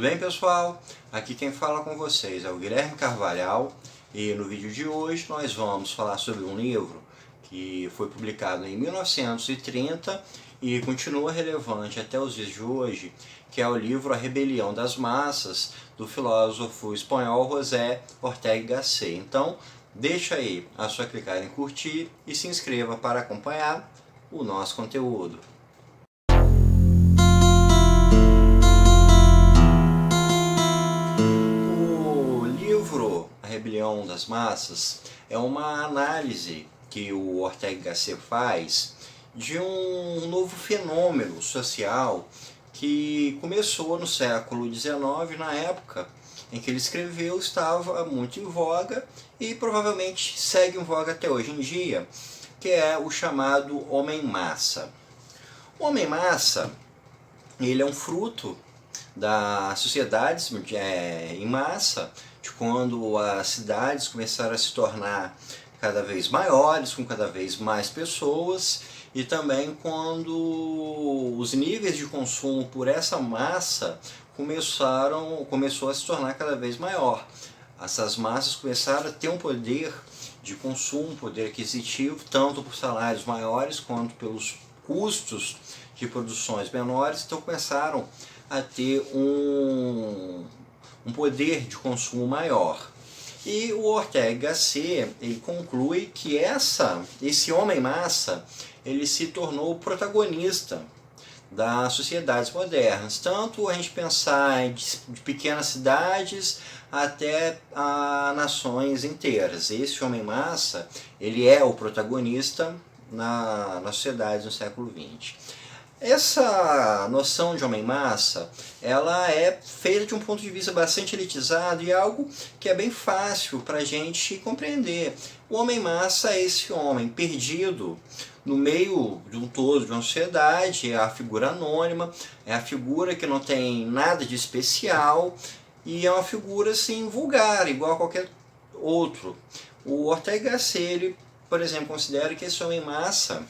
Tudo bem, pessoal? Aqui quem fala com vocês é o Guilherme Carvalhal e no vídeo de hoje nós vamos falar sobre um livro que foi publicado em 1930 e continua relevante até os dias de hoje, que é o livro A Rebelião das Massas, do filósofo espanhol José Ortega y Gasset. Então, deixa aí a sua clicar em curtir e se inscreva para acompanhar o nosso conteúdo. A Rebelião das Massas é uma análise que o Ortega y Gasset faz de um novo fenômeno social que começou no século XIX, na época em que ele escreveu, estava muito em voga e provavelmente segue em voga até hoje em dia, que é o chamado homem-massa. O homem-massa, ele é um fruto das sociedades em massa, de quando as cidades começaram a se tornar cada vez maiores, com cada vez mais pessoas, e também quando os níveis de consumo por essa massa começou a se tornar cada vez maior. Essas massas começaram a ter um poder de consumo, poder aquisitivo, tanto por salários maiores quanto pelos custos de produções menores, então começaram a ter um poder de consumo maior. E o Ortega y Gasset, ele conclui que esse homem-massa, ele se tornou o protagonista das sociedades modernas. Tanto a gente pensar de pequenas cidades até nações inteiras. Esse homem-massa, ele é o protagonista nas sociedades do século XX. Essa noção de homem-massa, ela é feita de um ponto de vista bastante elitizado e algo que é bem fácil para a gente compreender. O homem-massa é esse homem perdido no meio de um todo de uma sociedade, é a figura anônima, é a figura que não tem nada de especial e é uma figura assim vulgar, igual a qualquer outro. O Ortega y Gasset, ele, por exemplo, considera que esse homem-massa,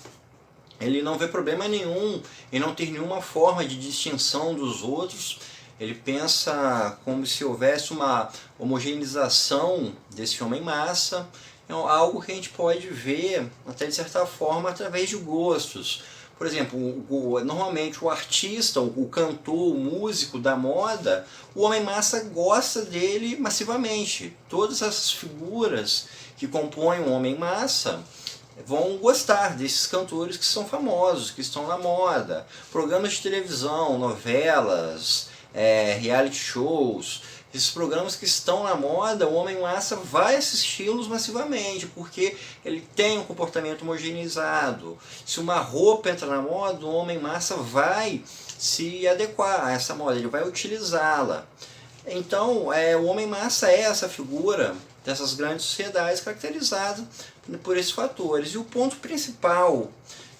ele não vê problema nenhum em não ter nenhuma forma de distinção dos outros. Ele pensa como se houvesse uma homogeneização desse homem-massa. É algo que a gente pode ver, até de certa forma, através de gostos. Por exemplo, normalmente o artista, o cantor, o músico da moda, o homem-massa gosta dele massivamente. Todas essas figuras que compõem o homem-massa vão gostar desses cantores que são famosos, que estão na moda. Programas de televisão, novelas, reality shows, esses programas que estão na moda, o homem-massa vai assisti-los massivamente, porque ele tem um comportamento homogeneizado. Se uma roupa entra na moda, o homem-massa vai se adequar a essa moda, ele vai utilizá-la. Então, o homem-massa é essa figura dessas grandes sociedades caracterizada por esses fatores. E o ponto principal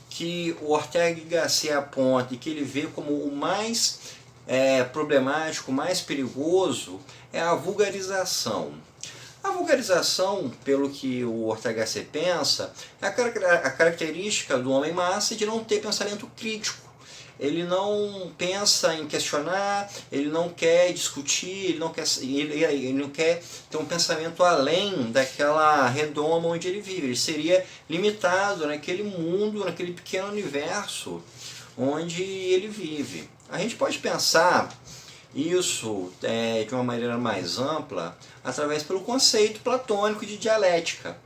que o Ortega y Gasset aponta e que ele vê como o mais problemático, o mais perigoso, é a vulgarização. A vulgarização, pelo que o Ortega y Gasset pensa, é a característica do homem-massa de não ter pensamento crítico. Ele não pensa em questionar, ele não quer discutir, ele não quer ter um pensamento além daquela redoma onde ele vive. Ele seria limitado naquele mundo, naquele pequeno universo onde ele vive. A gente pode pensar isso de uma maneira mais ampla através pelo conceito platônico de dialética.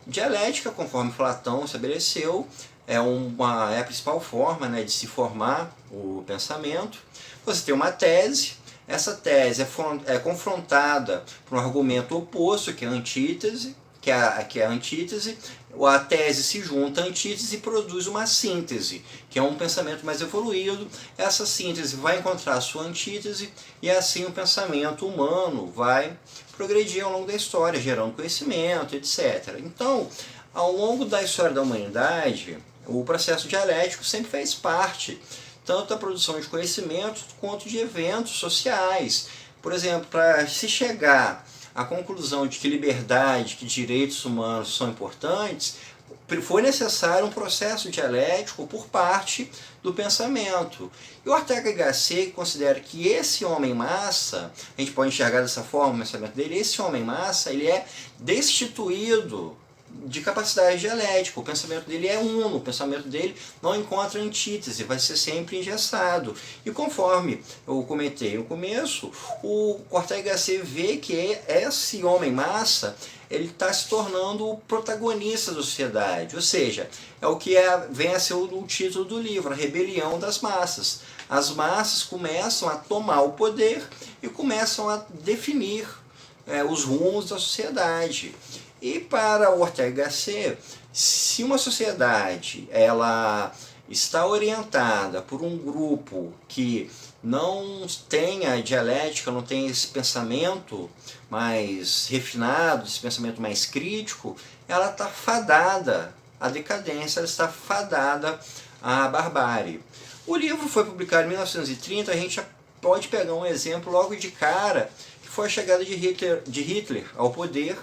Dialética, conforme Platão estabeleceu, é a principal forma de se formar o pensamento. Você tem uma tese, essa tese é confrontada por um argumento oposto, que é a antítese, a tese se junta à antítese e produz uma síntese, que é um pensamento mais evoluído. Essa síntese vai encontrar a sua antítese e assim o pensamento humano vai progredir ao longo da história, gerando conhecimento, etc. Então, ao longo da história da humanidade, o processo dialético sempre fez parte, tanto da produção de conhecimento quanto de eventos sociais. Por exemplo, para se chegar à conclusão de que liberdade, que direitos humanos são importantes, foi necessário um processo dialético por parte do pensamento. E o Ortega y Gasset considera que esse homem-massa, a gente pode enxergar dessa forma o pensamento dele, esse homem-massa ele é destituído de capacidade dialética, o pensamento dele é uno, o pensamento dele não encontra antítese, vai ser sempre engessado. E conforme eu comentei no começo, o Ortega y Gasset vê que esse homem-massa ele está se tornando o protagonista da sociedade, ou seja, é o que vem a ser o título do livro, a rebelião das massas. As massas começam a tomar o poder e começam a definir os rumos da sociedade. E para o Ortega y Gasset, se uma sociedade ela está orientada por um grupo que não tem a dialética, não tem esse pensamento mais refinado, esse pensamento mais crítico, ela está fadada à decadência, ela está fadada à barbárie. O livro foi publicado em 1930, a gente já pode pegar um exemplo logo de cara, que foi a chegada de Hitler ao poder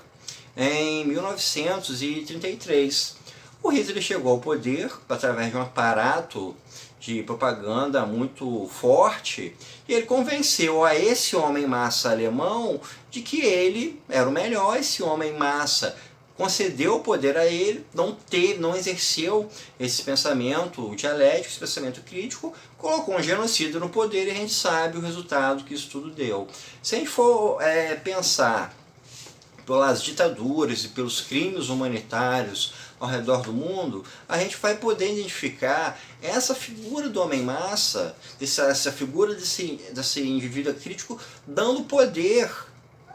em 1933. O Hitler chegou ao poder através de um aparato de propaganda muito forte e ele convenceu a esse homem-massa alemão de que ele era o melhor. Esse homem-massa concedeu o poder a ele, não exerceu esse pensamento dialético, esse pensamento crítico, colocou um genocídio no poder e a gente sabe o resultado que isso tudo deu. Se a gente for pensar pelas ditaduras e pelos crimes humanitários ao redor do mundo, a gente vai poder identificar essa figura do homem-massa, essa figura desse indivíduo crítico, dando poder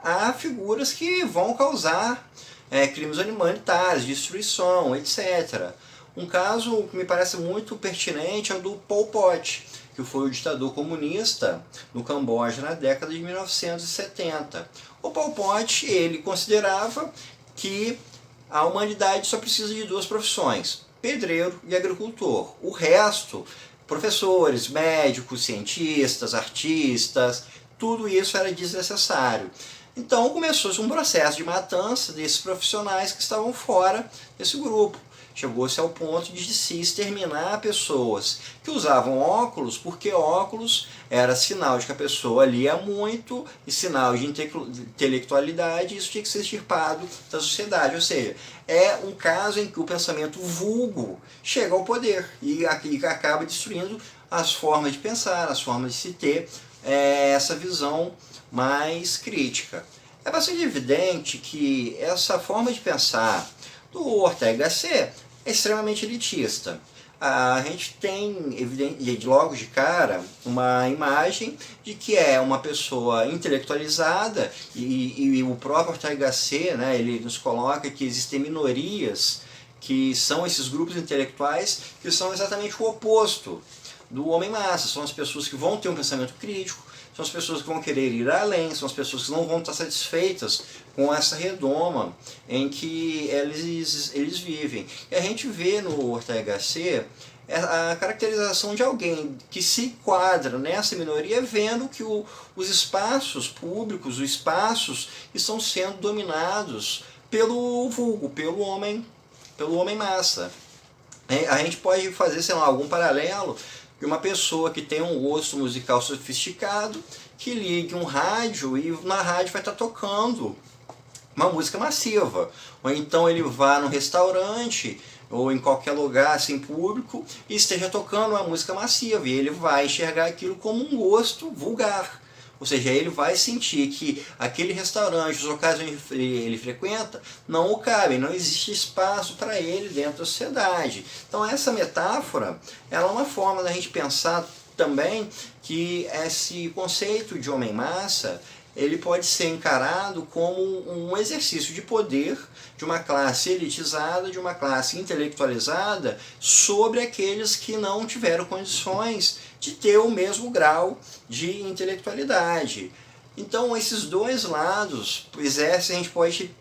a figuras que vão causar crimes humanitários, destruição, etc. Um caso que me parece muito pertinente é o do Pol Pot, que foi o ditador comunista no Camboja na década de 1970. O Pol Pot, ele considerava que a humanidade só precisa de duas profissões, pedreiro e agricultor. O resto, professores, médicos, cientistas, artistas, tudo isso era desnecessário. Então começou-se um processo de matança desses profissionais que estavam fora desse grupo. Chegou-se ao ponto de se exterminar pessoas que usavam óculos, porque óculos era sinal de que a pessoa lia muito e sinal de intelectualidade, e isso tinha que ser extirpado da sociedade. Ou seja, é um caso em que o pensamento vulgo chega ao poder e acaba destruindo as formas de pensar, as formas de se ter essa visão mais crítica. É bastante evidente que essa forma de pensar do Ortega y Gasset é extremamente elitista. A gente tem, logo de cara, uma imagem de que é uma pessoa intelectualizada e o próprio Ortega y Gasset, né, ele nos coloca que existem minorias que são esses grupos intelectuais que são exatamente o oposto do homem-massa. São as pessoas que vão ter um pensamento crítico, são as pessoas que vão querer ir além, são as pessoas que não vão estar satisfeitas com essa redoma em que eles vivem. E a gente vê no Ortega y Gasset a caracterização de alguém que se enquadra nessa minoria vendo que os espaços públicos, os espaços estão sendo dominados pelo vulgo, pelo homem-massa. A gente pode fazer, sei lá, algum paralelo de uma pessoa que tem um gosto musical sofisticado, que ligue um rádio e na rádio vai estar tocando uma música massiva. Ou então ele vá num restaurante ou em qualquer lugar assim público e esteja tocando uma música massiva e ele vai enxergar aquilo como um gosto vulgar. Ou seja, ele vai sentir que aquele restaurante, os locais onde ele frequenta, não o cabem, não existe espaço para ele dentro da sociedade. Então essa metáfora, ela é uma forma da gente pensar também que esse conceito de homem-massa, ele pode ser encarado como um exercício de poder de uma classe elitizada, de uma classe intelectualizada, sobre aqueles que não tiveram condições de ter o mesmo grau de intelectualidade. Então esses dois lados exercem, a gente pode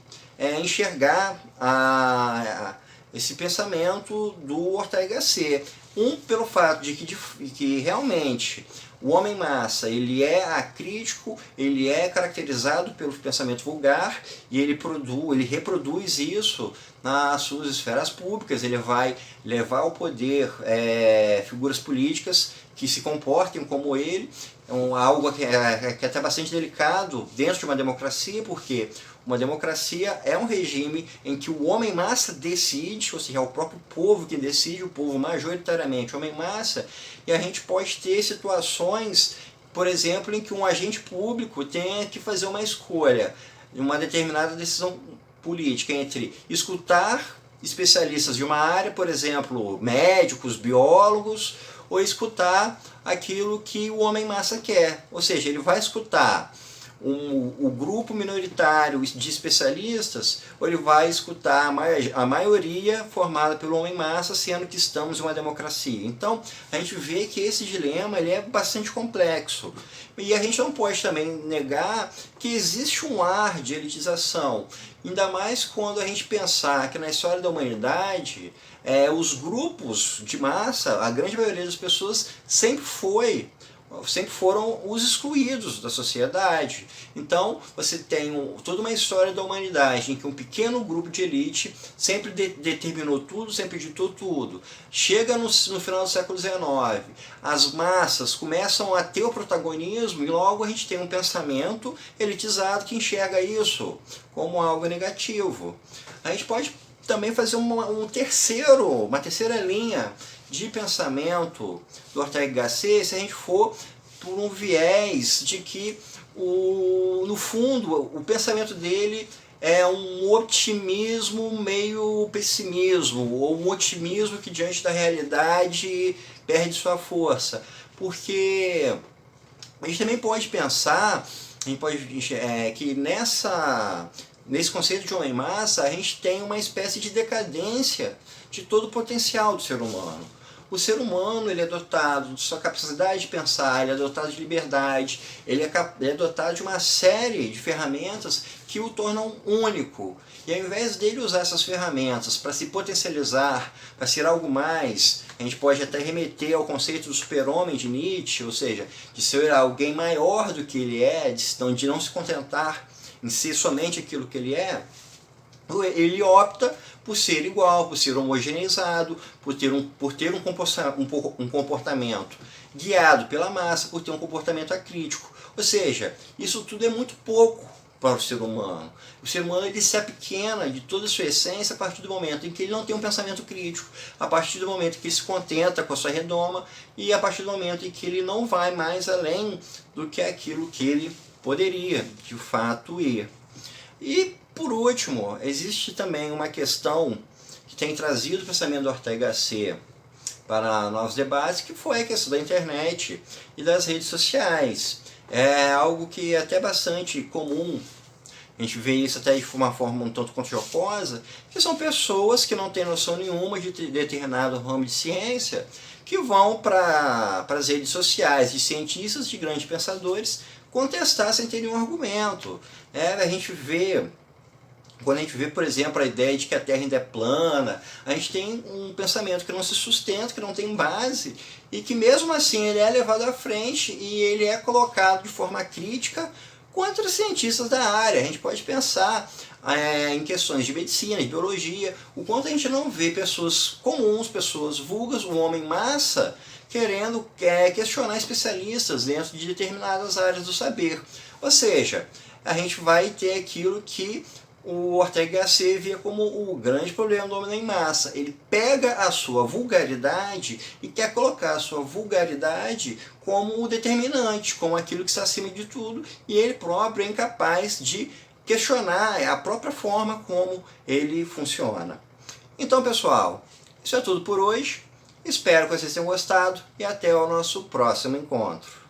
enxergar esse pensamento do Ortega y Gasset. Um pelo fato de que realmente O homem-massa, ele é acrítico, ele é caracterizado pelo pensamento vulgar e ele reproduz isso nas suas esferas públicas. Ele vai levar ao poder figuras políticas que se comportem como ele, algo que é até bastante delicado dentro de uma democracia, porque uma democracia é um regime em que o homem-massa decide, ou seja, é o próprio povo que decide, o povo majoritariamente homem-massa, e a gente pode ter situações, por exemplo, em que um agente público tenha que fazer uma escolha, uma determinada decisão política entre escutar especialistas de uma área, por exemplo, médicos, biólogos, ou escutar aquilo que o homem-massa quer. Ou seja, ele vai escutar o grupo minoritário de especialistas, ou ele vai escutar a maioria formada pelo homem-massa, sendo que estamos em uma democracia. Então, a gente vê que esse dilema ele é bastante complexo. E a gente não pode também negar que existe um ar de elitização, ainda mais quando a gente pensar que na história da humanidade, os grupos de massa, a grande maioria das pessoas sempre foram os excluídos da sociedade. Então você tem toda uma história da humanidade em que um pequeno grupo de elite sempre determinou tudo, sempre ditou tudo. Chega no final do século XIX, as massas começam a ter o protagonismo e logo a gente tem um pensamento elitizado que enxerga isso como algo negativo. A gente pode também fazer uma terceira linha de pensamento do Ortega y Gasset, se a gente for por um viés de que, no fundo, o pensamento dele é um otimismo meio pessimismo, ou um otimismo que diante da realidade perde sua força. Porque a gente também pode pensar, que nesse conceito de homem-massa, a gente tem uma espécie de decadência de todo o potencial do ser humano. O ser humano ele é dotado de sua capacidade de pensar, ele é dotado de liberdade, ele é dotado de uma série de ferramentas que o tornam único. E ao invés dele usar essas ferramentas para se potencializar, para ser algo mais, a gente pode até remeter ao conceito do super-homem de Nietzsche, ou seja, de ser alguém maior do que ele é, de não se contentar em ser somente aquilo que ele é, ele opta por ser igual, por ser homogeneizado, por ter um comportamento guiado pela massa, por ter um comportamento acrítico. Ou seja, isso tudo é muito pouco para o ser humano. O ser humano ele se apequena de toda a sua essência a partir do momento em que ele não tem um pensamento crítico, a partir do momento em que ele se contenta com a sua redoma e a partir do momento em que ele não vai mais além do que aquilo que ele poderia, de fato, ir. E, por último, existe também uma questão que tem trazido o pensamento do Ortega y Gasset para novos debates, que foi a questão da internet e das redes sociais. É algo que é até bastante comum, a gente vê isso até de uma forma um tanto quanto jocosa, que são pessoas que não têm noção nenhuma de determinado ramo de ciência, que vão para as redes sociais de cientistas, de grandes pensadores, contestar sem ter nenhum argumento. Quando a gente vê, por exemplo, a ideia de que a Terra ainda é plana, a gente tem um pensamento que não se sustenta, que não tem base, e que mesmo assim ele é levado à frente e ele é colocado de forma crítica contra cientistas da área. A gente pode pensar em questões de medicina, de biologia, o quanto a gente não vê pessoas comuns, pessoas vulgas, o homem-massa, querendo questionar especialistas dentro de determinadas áreas do saber. Ou seja, a gente vai ter aquilo que o Ortega y Gasset via como o grande problema do homem em massa. Ele pega a sua vulgaridade e quer colocar a sua vulgaridade como o determinante, como aquilo que está acima de tudo, e ele próprio é incapaz de questionar a própria forma como ele funciona. Então, pessoal, isso é tudo por hoje. Espero que vocês tenham gostado e até o nosso próximo encontro.